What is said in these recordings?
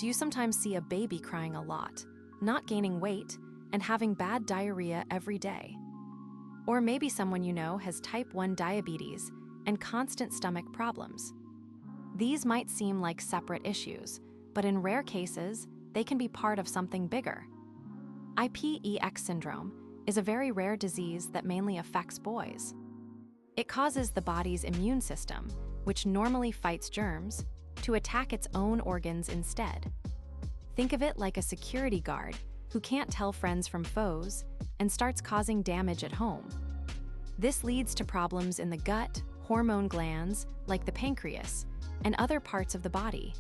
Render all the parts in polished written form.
Do you sometimes see a baby crying a lot, not gaining weight, and having bad diarrhea every day? Or maybe someone you know has type 1 diabetes and constant stomach problems. These might seem like separate issues, but in rare cases, they can be part of something bigger. IPEX syndrome is a very rare disease that mainly affects boys. It causes the body's immune system, which normally fights germs, to attack its own organs instead. Think of it like a security guard who can't tell friends from foes and starts causing damage at home. This leads to problems in the gut, hormone glands, like the pancreas, and other parts of the body.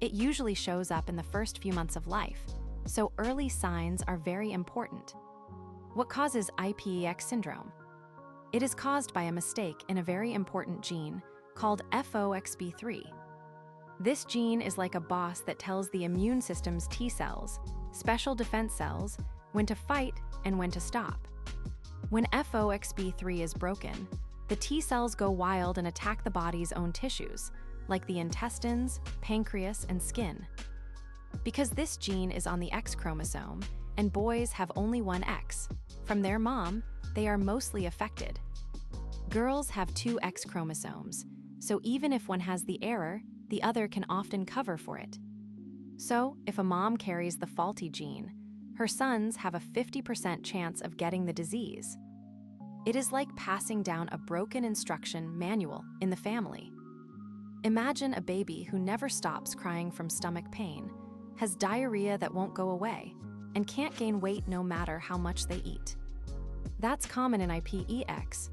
It usually shows up in the first few months of life, so early signs are very important. What causes IPEX syndrome? It is caused by a mistake in a very important gene called FOXP3. This gene is like a boss that tells the immune system's T cells, special defense cells, when to fight and when to stop. When FOXP3 is broken, the T cells go wild and attack the body's own tissues, like the intestines, pancreas, and skin. Because this gene is on the X chromosome, and boys have only one X, from their mom, they are mostly affected. Girls have two X chromosomes, so even if one has the error, the other can often cover for it. So, if a mom carries the faulty gene, her sons have a 50% chance of getting the disease. It is like passing down a broken instruction manual in the family. Imagine a baby who never stops crying from stomach pain, has diarrhea that won't go away, and can't gain weight no matter how much they eat. That's common in IPEX.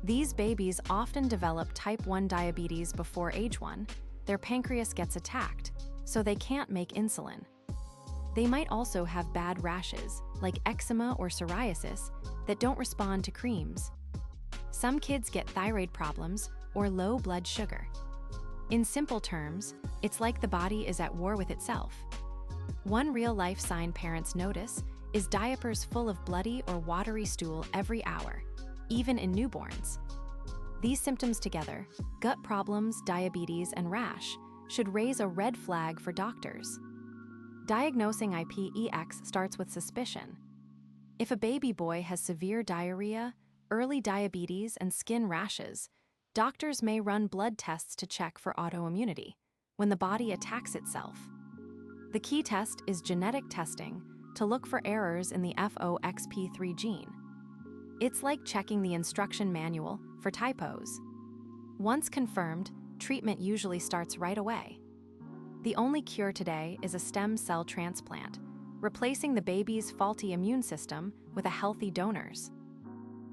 These babies often develop type 1 diabetes before age 1. Their pancreas gets attacked, so they can't make insulin. They might also have bad rashes, like eczema or psoriasis, that don't respond to creams. Some kids get thyroid problems or low blood sugar. In simple terms, it's like the body is at war with itself. One real-life sign parents notice is diapers full of bloody or watery stool every hour, even in newborns. These symptoms together, gut problems, diabetes, and rash, should raise a red flag for doctors. Diagnosing IPEX starts with suspicion. If a baby boy has severe diarrhea, early diabetes, and skin rashes, doctors may run blood tests to check for autoimmunity, when the body attacks itself. The key test is genetic testing to look for errors in the FOXP3 gene. It's like checking the instruction manual for typos. Once confirmed, treatment usually starts right away. The only cure today is a stem cell transplant, replacing the baby's faulty immune system with a healthy donor's.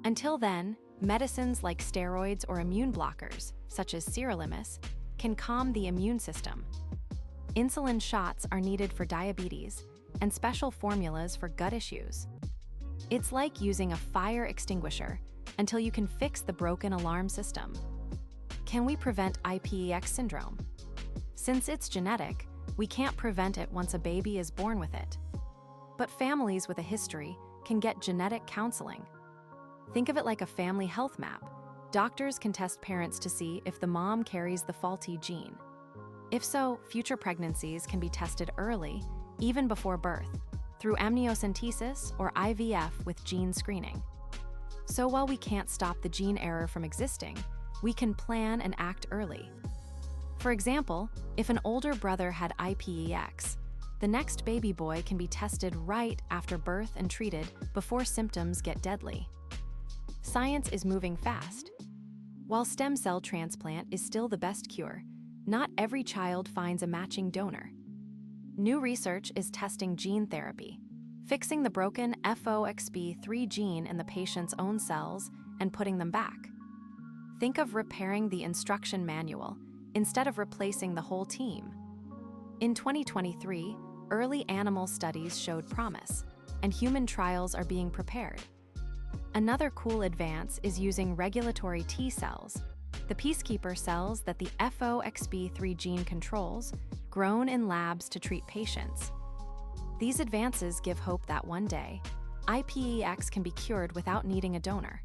Until then, medicines like steroids or immune blockers, such as sirolimus, can calm the immune system. Insulin shots are needed for diabetes, and special formulas for gut issues. It's like using a fire extinguisher until you can fix the broken alarm system. Can we prevent IPEX syndrome? Since it's genetic, we can't prevent it once a baby is born with it. But families with a history can get genetic counseling. Think of it like a family health map. Doctors can test parents to see if the mom carries the faulty gene. If so, future pregnancies can be tested early, even before birth, through amniocentesis or IVF with gene screening. So while we can't stop the gene error from existing, we can plan and act early. For example, if an older brother had IPEX, the next baby boy can be tested right after birth and treated before symptoms get deadly. Science is moving fast. While stem cell transplant is still the best cure, not every child finds a matching donor. New research is testing gene therapy, fixing the broken FOXP3 gene in the patient's own cells and putting them back. Think of repairing the instruction manual instead of replacing the whole team. In 2023, early animal studies showed promise, and human trials are being prepared. Another cool advance is using regulatory T cells, the peacekeeper cells that the FOXP3 gene controls, grown in labs to treat patients. These advances give hope that one day, IPEX can be cured without needing a donor.